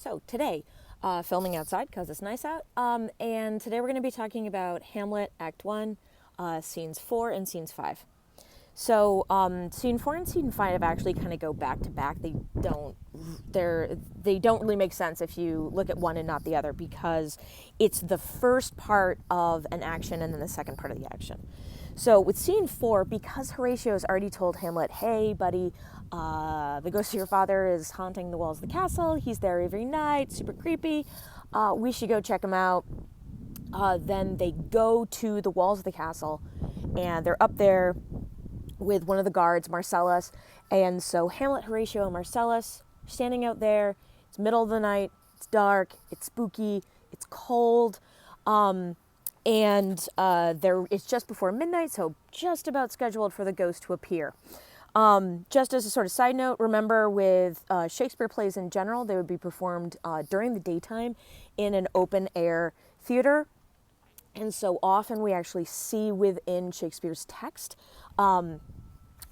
So today, filming outside because it's nice out, and today we're going to be talking about Hamlet Act One, scenes 4 and scenes 5. So scene 4 and scene 5 actually kind of go back to back. They don't really make sense if you look at one and not the other, because it's the first part of an action and then the second part of the action. So with scene 4, because Horatio's already told Hamlet, hey buddy, the ghost of your father is haunting the walls of the castle, he's there every night, super creepy, we should go check him out. Then they go to the walls of the castle, and they're up there with one of the guards, Marcellus. And so Hamlet, Horatio, and Marcellus standing out there. It's middle of the night, it's dark, it's spooky, it's cold, and it's just before midnight, so just about scheduled for the ghost to appear. Just as a sort of side note, remember with Shakespeare plays in general, they would be performed during the daytime in an open air theater. And so often we actually see within Shakespeare's text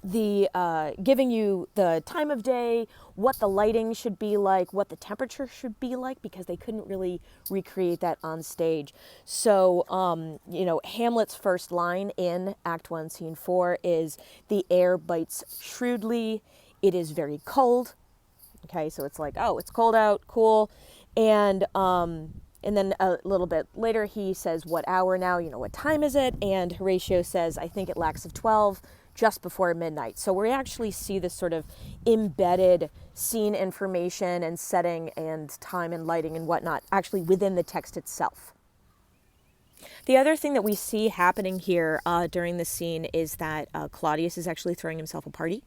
giving you the time of day, what the lighting should be like, what the temperature should be like, because they couldn't really recreate that on stage. So, Hamlet's first line in Act 1, Scene 4 is, "The air bites shrewdly, it is very cold." Okay, so it's like, oh, it's cold out, cool. And then a little bit later he says, "What hour now? What time is it?" And Horatio says, "I think it lacks of 12, just before midnight." So we actually see this sort of embedded scene information and setting and time and lighting and whatnot actually within the text itself. The other thing that we see happening here during the scene is that Claudius is actually throwing himself a party.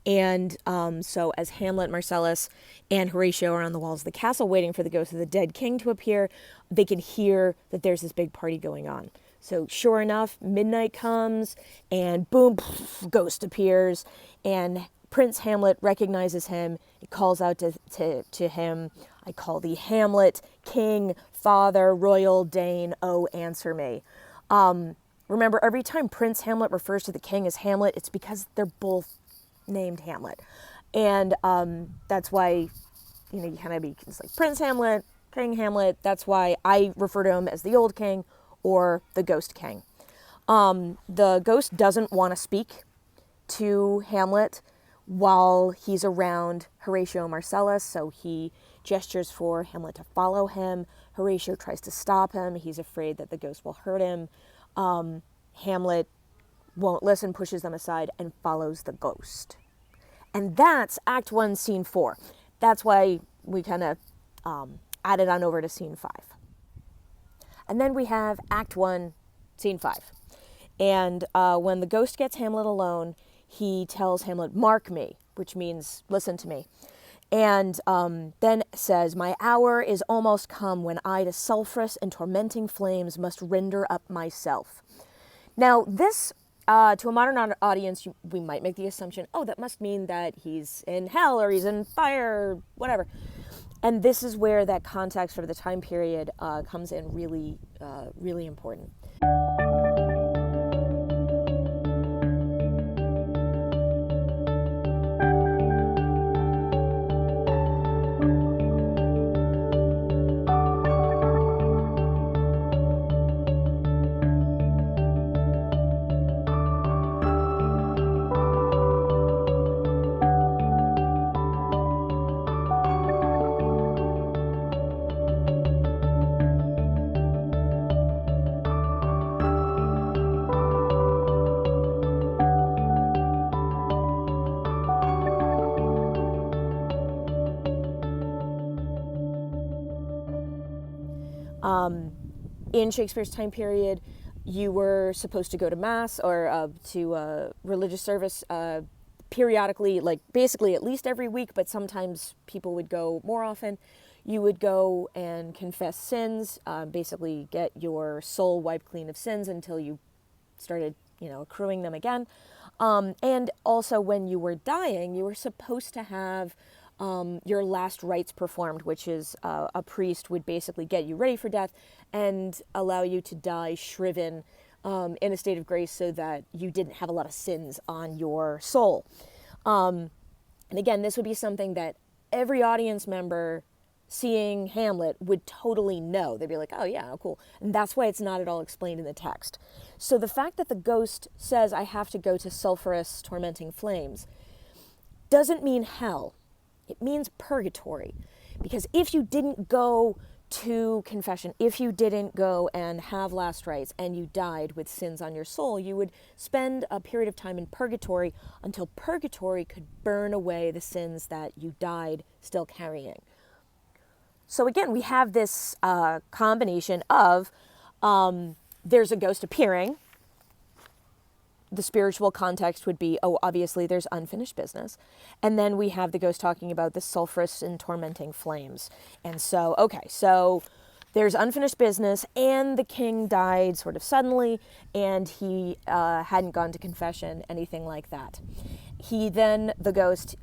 And so as Hamlet, Marcellus, and Horatio are on the walls of the castle waiting for the ghost of the dead king to appear, they can hear that there's this big party going on. So sure enough, midnight comes, and boom, ghost appears, and Prince Hamlet recognizes him. He calls out to him, "I call thee Hamlet, king, father, royal Dane, oh, answer me." Remember, every time Prince Hamlet refers to the king as Hamlet, it's because they're both named Hamlet. And that's why, you kind of it's like Prince Hamlet, King Hamlet. That's why I refer to him as the old king or the ghost king. The ghost doesn't want to speak to Hamlet while he's around Horatio and Marcellus, so he gestures for Hamlet to follow him. Horatio tries to stop him. He's afraid that the ghost will hurt him. Hamlet won't listen, pushes them aside, and follows the ghost. And that's Act 1, Scene 4. That's why we kind of added on over to Scene 5. And then we have Act 1, Scene 5. And when the ghost gets Hamlet alone, he tells Hamlet, "Mark me," which means listen to me. And then says, "My hour is almost come when I to sulphurous and tormenting flames must render up myself." Now, this, to a modern audience, we might make the assumption, oh, that must mean that he's in hell or he's in fire, or whatever. And this is where that context for the time period comes in really, really important. In Shakespeare's time period, you were supposed to go to Mass or to religious service periodically, like basically at least every week, but sometimes people would go more often. You would go and confess sins, basically get your soul wiped clean of sins until you started, accruing them again. And also when you were dying, you were supposed to have your last rites performed, which is a priest would basically get you ready for death and allow you to die shriven in a state of grace so that you didn't have a lot of sins on your soul. And again, this would be something that every audience member seeing Hamlet would totally know. They'd be like, oh yeah, cool. And that's why it's not at all explained in the text. So the fact that the ghost says, I have to go to sulphurous, tormenting flames, doesn't mean hell. It means purgatory. Because if you didn't go to confession, if you didn't go and have last rites and you died with sins on your soul, you would spend a period of time in purgatory until purgatory could burn away the sins that you died still carrying. So again, we have this combination of there's a ghost appearing. The spiritual context would be, oh, obviously there's unfinished business. And then we have the ghost talking about the sulphurous and tormenting flames. And so, okay, so there's unfinished business, and the king died sort of suddenly, and he hadn't gone to confession, anything like that. The ghost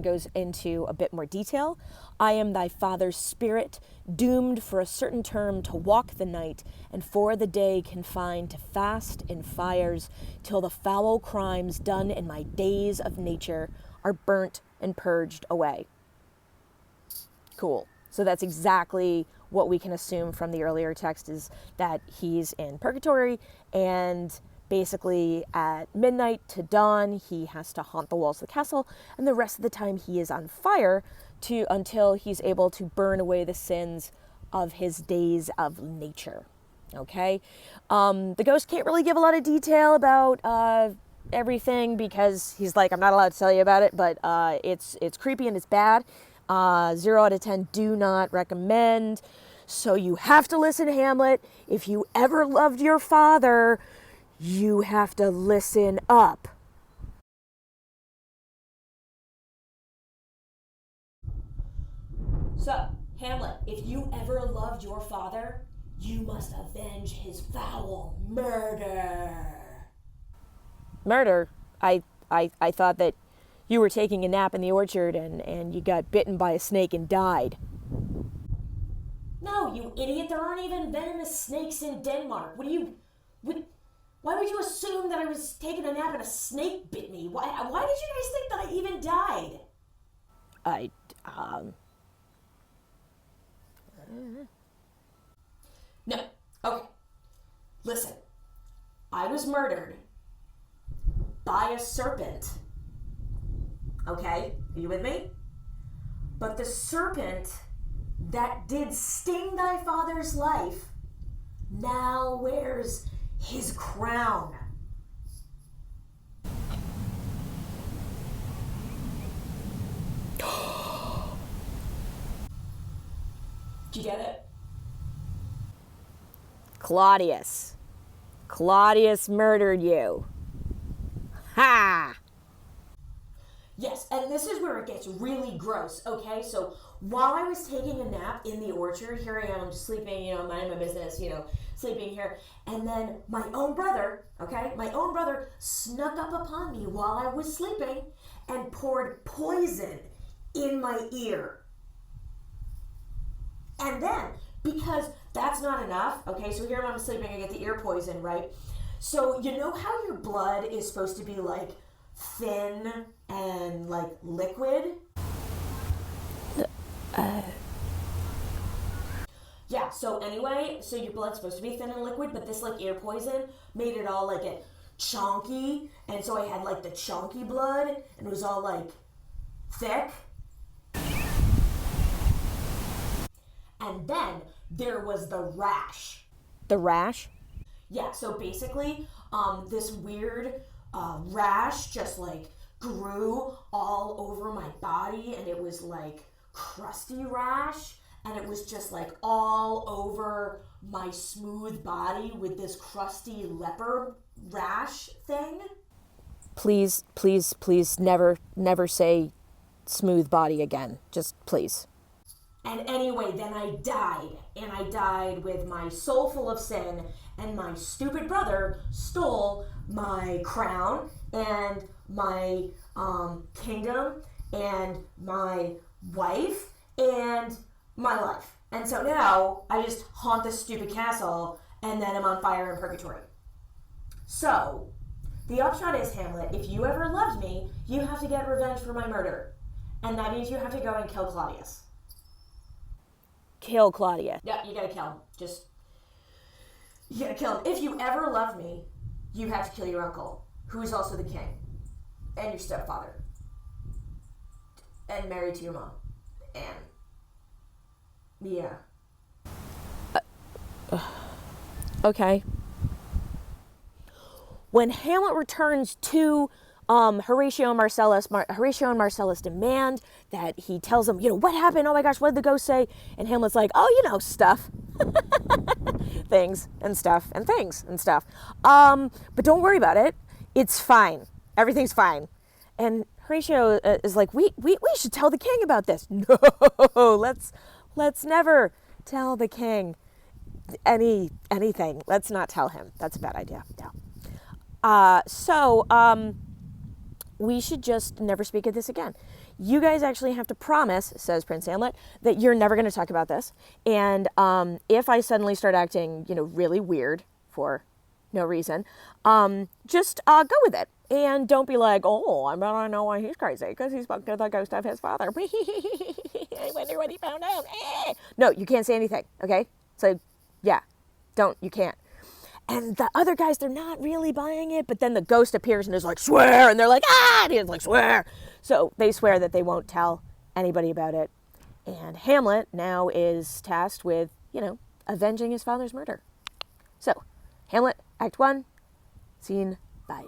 goes into a bit more detail. I am thy father's spirit, doomed for a certain term to walk the night, and for the day confined to fast in fires, till the foul crimes done in my days of nature are burnt and purged away. Cool. So that's exactly what we can assume from the earlier text, is that he's in purgatory, and basically at midnight to dawn, he has to haunt the walls of the castle, and the rest of the time he is on fire until he's able to burn away the sins of his days of nature. Okay? The ghost can't really give a lot of detail about everything, because he's like, I'm not allowed to tell you about it, but it's creepy and it's bad. 0 out of 10, do not recommend. So you have to listen to Hamlet. If you ever loved your father, you have to listen up. So, Hamlet, if you ever loved your father, you must avenge his foul murder. Murder? I thought that you were taking a nap in the orchard and you got bitten by a snake and died. No, you idiot. There aren't even venomous snakes in Denmark. Why would you assume that I was taking a nap and a snake bit me? Why did you guys think that I even died? No. Okay. Listen. I was murdered by a serpent. Okay? Are you with me? But the serpent that did sting thy father's life now wears his crown. Did you get it? Claudius murdered you. Ha! Yes, and this is where it gets really gross, okay? So while I was taking a nap in the orchard, here I am sleeping, minding my business, sleeping here. And then my own brother snuck up upon me while I was sleeping and poured poison in my ear. And then, because that's not enough, okay, so here I'm sleeping, I get the ear poison, right? So you know how your blood is supposed to be like thin and like liquid? Yeah, so anyway, so your blood's supposed to be thin and liquid, but this like ear poison made it all like it chunky, and so I had like the chunky blood, and it was all like thick. And then there was the rash. The rash? Yeah, so basically, this weird rash just like grew all over my body, and it was like crusty rash, and it was just like all over my smooth body with this crusty leper rash thing. Please, please, please never say smooth body again. Just please. And anyway, then I died, and I died with my soul full of sin, and my stupid brother stole my crown and my kingdom and my wife and my life. And so now I just haunt this stupid castle, and then I'm on fire in purgatory. So the upshot is, Hamlet, if you ever loved me, you have to get revenge for my murder. And that means you have to go and kill Claudius. kill Claudia. Yeah, you gotta kill him. You gotta kill him. If you ever love me, you have to kill your uncle, who is also the king, and your stepfather, and married to your mom, and yeah. Okay. When Hamlet returns to Horatio and Marcellus, Horatio and Marcellus demand that he tells them, what happened? Oh my gosh, what did the ghost say? And Hamlet's like, oh, stuff. Things and stuff and things and stuff. But don't worry about it. It's fine. Everything's fine. And Horatio is like, we should tell the king about this. No, let's never tell the king anything. Let's not tell him. That's a bad idea. No. So we should just never speak of this again. You guys actually have to promise, says Prince Hamlet, that you're never going to talk about this. And if I suddenly start acting, really weird for no reason, just go with it. And don't be like, oh, I bet I know why he's crazy, because he spoke to the ghost of his father. I wonder what he found out. No, you can't say anything, okay? So, yeah, you can't. And the other guys, they're not really buying it, but then the ghost appears and is like, swear, and they're like, and he's like, swear. So they swear that they won't tell anybody about it. And Hamlet now is tasked with, avenging his father's murder. So, Hamlet, Act 1, Scene 5.